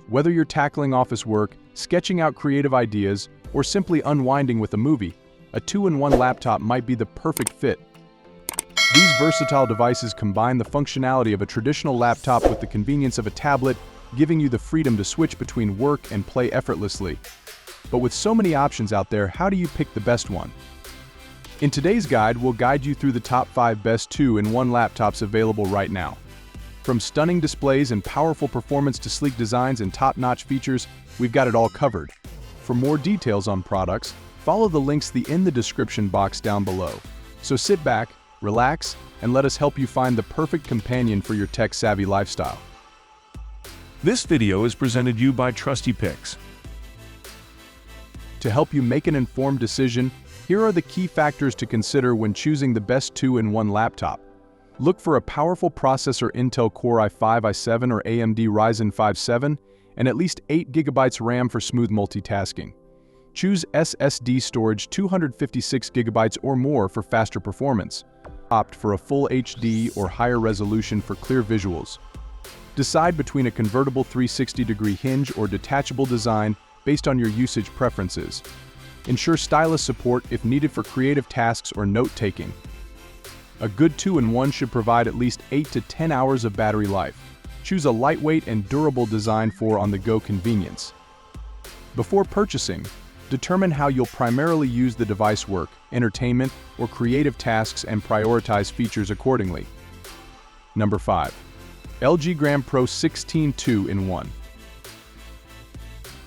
Whether you're tackling office work, sketching out creative ideas, or simply unwinding with a movie, a two-in-one laptop might be the perfect fit. These versatile devices combine the functionality of a traditional laptop with the convenience of a tablet, giving you the freedom to switch between work and play effortlessly. But with so many options out there, how do you pick the best one? In today's guide, we'll guide you through the top 5 best two-in-one laptops available right now. From stunning displays and powerful performance to sleek designs and top-notch features, we've got it all covered. For more details on products, follow the links in the description box down below. So sit back, relax, and let us help you find the perfect companion for your tech-savvy lifestyle. This video is presented to you by Trusty Picks. To help you make an informed decision, here are the key factors to consider when choosing the best two-in-one laptop. Look for a powerful processor Intel Core i5, i7 or AMD Ryzen 5 7, and at least 8 GB RAM for smooth multitasking. Choose SSD storage 256 GB or more for faster performance. Opt for a full HD or higher resolution for clear visuals. Decide between a convertible 360-degree hinge or detachable design based on your usage preferences. Ensure stylus support if needed for creative tasks or note-taking. A good two-in-one should provide at least 8 to 10 hours of battery life. Choose a lightweight and durable design for on-the-go convenience. Before purchasing, determine how you'll primarily use the device work, entertainment, or creative tasks and prioritize features accordingly. Number 5. LG Gram Pro 16 2-in-1.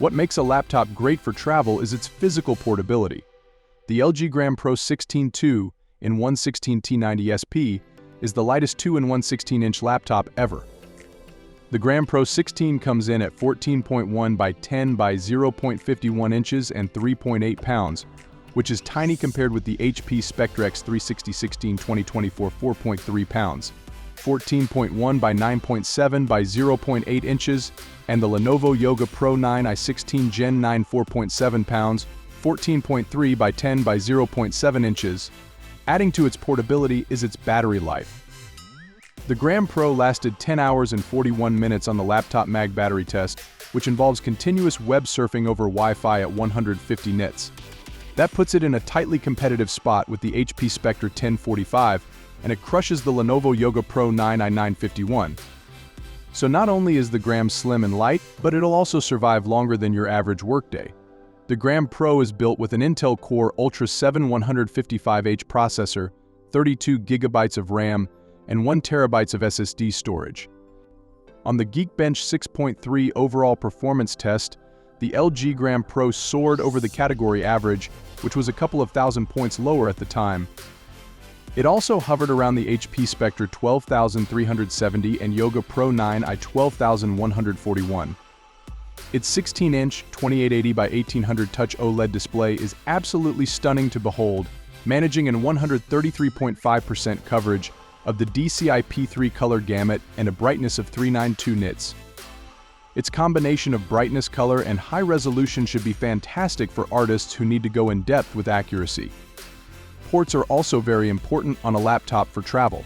What makes a laptop great for travel is its physical portability. The LG Gram Pro 16 2-in-1 16T90 SP is the lightest 2-in-1 16-inch laptop ever. The Gram Pro 16 comes in at 14.1 by 10 by 0.51 inches and 3.8 pounds, which is tiny compared with the HP Spectre X314 16 2024 4.3 pounds, 14.1 by 9.7 by 0.8 inches, and the Lenovo Yoga Pro 9 i16 Gen 9 4.7 pounds, 14.3 by 10 by 0.7 inches. Adding to its portability is its battery life. The Gram Pro lasted 10 hours and 41 minutes on the laptop mag battery test, which involves continuous web surfing over Wi-Fi at 150 nits. That puts it in a tightly competitive spot with the HP Spectre 1045, and it crushes the Lenovo Yoga Pro 9 i951. So not only is the Gram slim and light, but it'll also survive longer than your average workday. The Gram Pro is built with an Intel Core Ultra 7 155H processor, 32 GB of RAM, and 1 TB of SSD storage. On the Geekbench 6.3 overall performance test, the LG Gram Pro soared over the category average, which was a couple of thousand points lower at the time. It also hovered around the HP Spectre 12370 and Yoga Pro 9 i 12141. Its 16-inch 2880 by 1800 touch OLED display is absolutely stunning to behold, managing in 133.5% coverage of the DCI P3 color gamut and a brightness of 392 nits. Its combination of brightness, color, and high resolution should be fantastic for artists who need to go in depth with accuracy. Ports are also very important on a laptop for travel.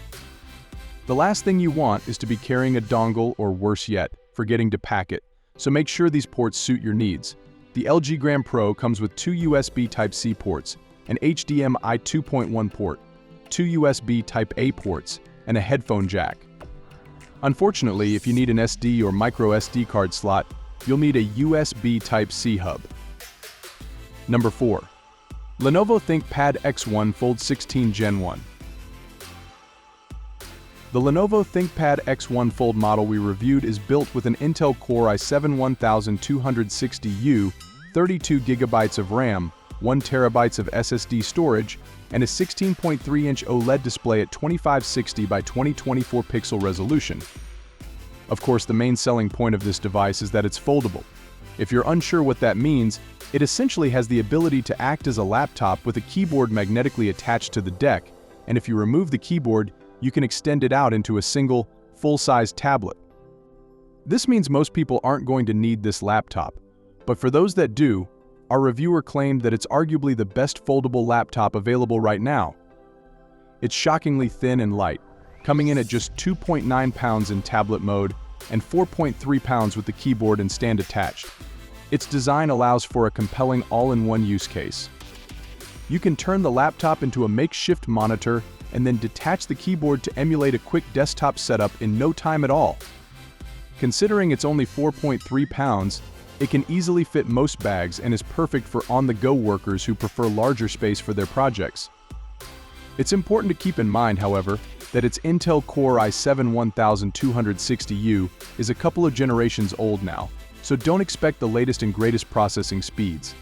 The last thing you want is to be carrying a dongle or worse yet, forgetting to pack it, so make sure these ports suit your needs. The LG Gram Pro comes with 2 USB Type-C ports, an HDMI 2.1 port, 2 USB Type-A ports, and a headphone jack. Unfortunately, if you need an SD or micro SD card slot, you'll need a USB Type-C hub. Number 4. Lenovo ThinkPad X1 Fold 16 Gen 1. The Lenovo ThinkPad X1 Fold model we reviewed is built with an Intel Core i7 1260U, 32 GB of RAM, 1 TB of SSD storage, and a 16.3-inch OLED display at 2560 by 2024 pixel resolution. Of course, the main selling point of this device is that it's foldable. If you're unsure what that means, it essentially has the ability to act as a laptop with a keyboard magnetically attached to the deck, and if you remove the keyboard, you can extend it out into a single, full-size tablet. This means most people aren't going to need this laptop, but for those that do, our reviewer claimed that it's arguably the best foldable laptop available right now. It's shockingly thin and light, coming in at just 2.9 pounds in tablet mode and 4.3 pounds with the keyboard and stand attached. Its design allows for a compelling all-in-one use case. You can turn the laptop into a makeshift monitor and then detach the keyboard to emulate a quick desktop setup in no time at all. Considering it's only 4.3 pounds, it can easily fit most bags and is perfect for on-the-go workers who prefer larger space for their projects. It's important to keep in mind, however, that its Intel Core i7-1260U is a couple of generations old now, so don't expect the latest and greatest processing speeds.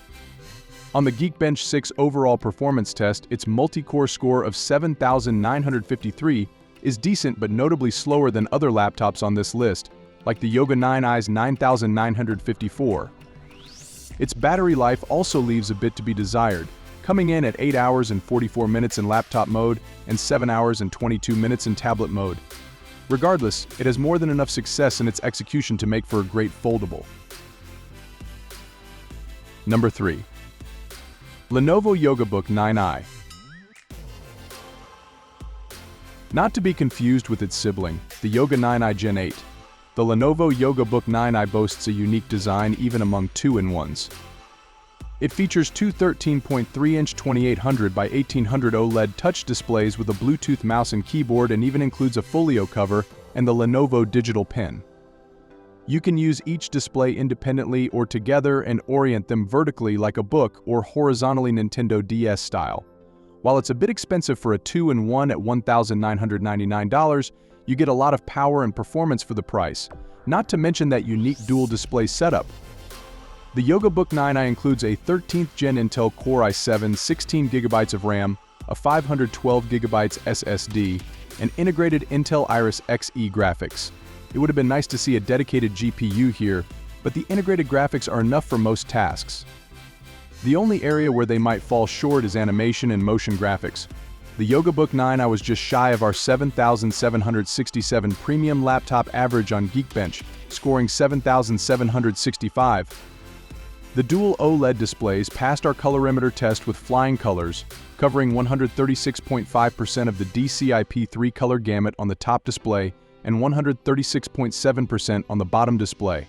On the Geekbench 6 overall performance test, its multi-core score of 7,953 is decent but notably slower than other laptops on this list, like the Yoga 9i's 9,954. Its battery life also leaves a bit to be desired, coming in at 8 hours and 44 minutes in laptop mode and 7 hours and 22 minutes in tablet mode. Regardless, it has more than enough success in its execution to make for a great foldable. Number 3. Lenovo YogaBook 9i. Not to be confused with its sibling, the Yoga 9i Gen 8. The Lenovo YogaBook 9i boasts a unique design even among 2-in-1s. It features two 13.3-inch 2800 by 1800 OLED touch displays with a Bluetooth mouse and keyboard, and even includes a folio cover and the Lenovo digital pen. You can use each display independently or together and orient them vertically like a book or horizontally Nintendo DS style. While it's a bit expensive for a 2-in-1 at $1,999, you get a lot of power and performance for the price, not to mention that unique dual display setup. The YogaBook 9i includes a 13th Gen Intel Core i7, 16GB of RAM, a 512GB SSD, and integrated Intel Iris Xe graphics. It would have been nice to see a dedicated GPU here, but the integrated graphics are enough for most tasks. The only area where they might fall short is animation and motion graphics. The YogaBook 9i was just shy of our 7,767 premium laptop average on Geekbench, scoring 7,765. The dual OLED displays passed our colorimeter test with flying colors, covering 136.5% of the DCI-P3 color gamut on the top display and 136.7% on the bottom display.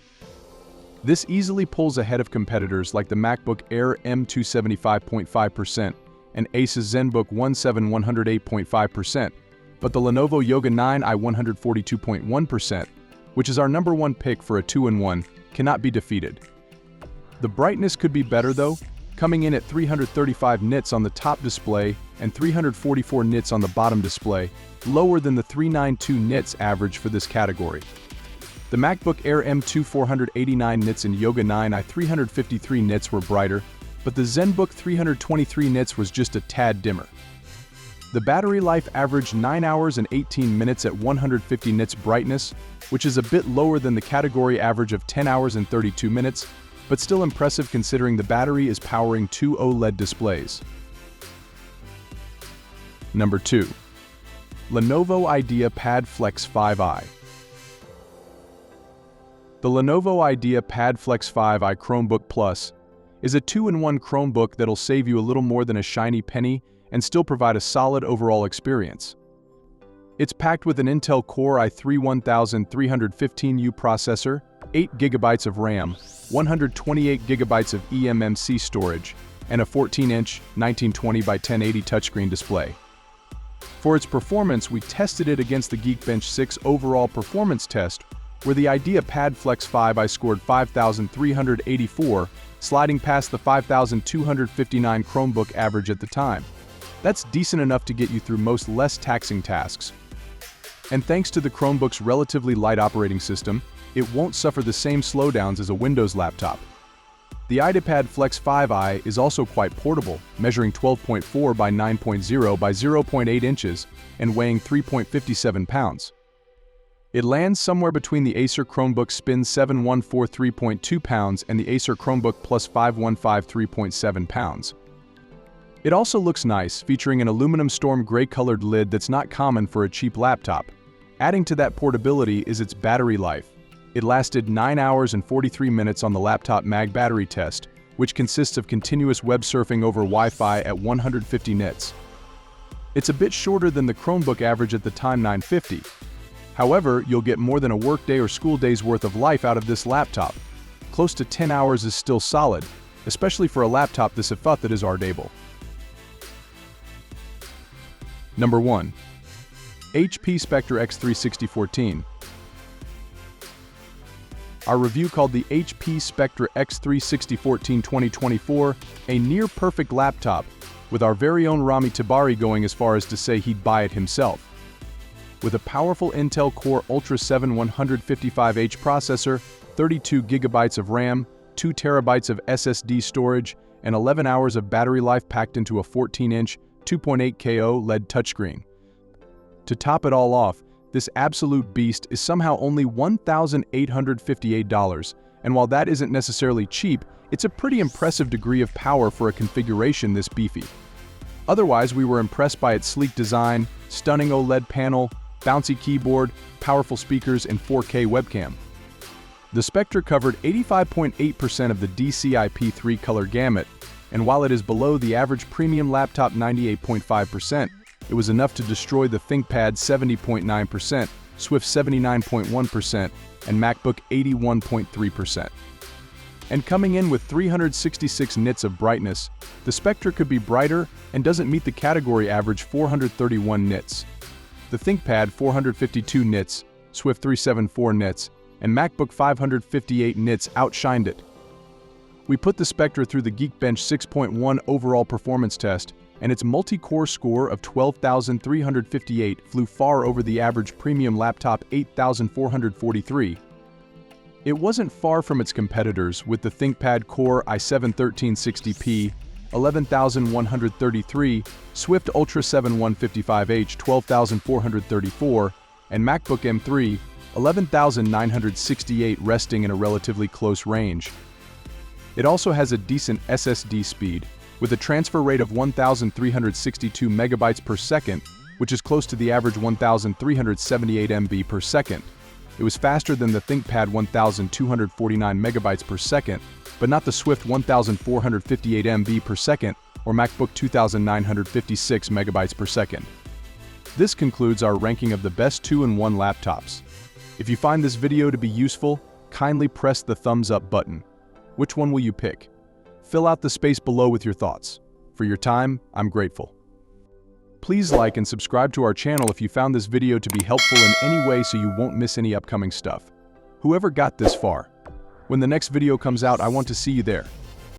This easily pulls ahead of competitors like the MacBook Air M275.5% and Asus ZenBook 17108.5%, but the Lenovo Yoga 9i 142.1%, which is our number one pick for a 2-in-1, cannot be defeated. The brightness could be better though, coming in at 335 nits on the top display and 344 nits on the bottom display, lower than the 392 nits average for this category. The MacBook Air M2 489 nits and Yoga 9i 353 nits were brighter, but the ZenBook 323 nits was just a tad dimmer. The battery life averaged 9 hours and 18 minutes at 150 nits brightness, which is a bit lower than the category average of 10 hours and 32 minutes, but still impressive considering the battery is powering two OLED displays. Number 2. Lenovo Ideapad Flex 5i. The Lenovo Ideapad Flex 5i Chromebook Plus is a 2-in-1 Chromebook that'll save you a little more than a shiny penny and still provide a solid overall experience. It's packed with an Intel Core i3-1315U processor, 8GB of RAM, 128GB of eMMC storage, and a 14-inch 1920 by 1080 touchscreen display. For its performance, we tested it against the Geekbench 6 overall performance test, where the Ideapad Flex 5i scored 5,384, sliding past the 5,259 Chromebook average at the time. That's decent enough to get you through most less taxing tasks. And thanks to the Chromebook's relatively light operating system, it won't suffer the same slowdowns as a Windows laptop. The Ideapad Flex 5i is also quite portable, measuring 12.4 by 9.0 by 0.8 inches and weighing 3.57 pounds. It lands somewhere between the Acer Chromebook Spin 7143 3.2 pounds and the Acer Chromebook Plus 5153 3.7 pounds. It also looks nice, featuring an aluminum storm gray-colored lid that's not common for a cheap laptop. Adding to that portability is its battery life. It lasted 9 hours and 43 minutes on the laptop mag battery test, which consists of continuous web surfing over Wi-Fi at 150 nits. It's a bit shorter than the Chromebook average at the time 950. However, you'll get more than a workday or school day's worth of life out of this laptop. Close to 10 hours is still solid, especially for a laptop this that is ardable. Number 1. HP Spectre X314. Our review called the HP Spectre X314 2024 a near-perfect laptop, with our very own Rami Tabari going as far as to say he'd buy it himself. With a powerful Intel Core Ultra 7 155H processor, 32 GB of RAM, 2 TB of SSD storage, and 11 hours of battery life packed into a 14-inch, 2.8K LED touchscreen. To top it all off, this absolute beast is somehow only $1,858, and while that isn't necessarily cheap, it's a pretty impressive degree of power for a configuration this beefy. Otherwise, we were impressed by its sleek design, stunning OLED panel, bouncy keyboard, powerful speakers, and 4K webcam. The Spectre covered 85.8% of the DCI-P3 color gamut, and while it is below the average premium laptop 98.5%, it was enough to destroy the ThinkPad 70.9%, Swift 79.1%, and MacBook 81.3%. And coming in with 366 nits of brightness, the Spectre could be brighter and doesn't meet the category average 431 nits. The ThinkPad 452 nits, Swift 374 nits, and MacBook 558 nits outshined it. We put the Spectre through the Geekbench 6.1 overall performance test, and its multi-core score of 12,358 flew far over the average premium laptop 8,443. It wasn't far from its competitors, with the ThinkPad Core i7-1360p 11,133, Swift Ultra 7 155H 12,434, and MacBook M3 11,968 resting in a relatively close range. It also has a decent SSD speed, with a transfer rate of 1,362 megabytes per second, which is close to the average 1,378 MB per second. It was faster than the ThinkPad 1,249 megabytes per second, but not the Swift 1,458 MB per second or MacBook 2,956 megabytes per second. This concludes our ranking of the best 2-in-1 laptops. If you find this video to be useful, kindly press the thumbs up button. Which one will you pick? Fill out the space below with your thoughts. For your time, I'm grateful. Please like and subscribe to our channel if you found this video to be helpful in any way so you won't miss any upcoming stuff. Whoever got this far, when the next video comes out, I want to see you there.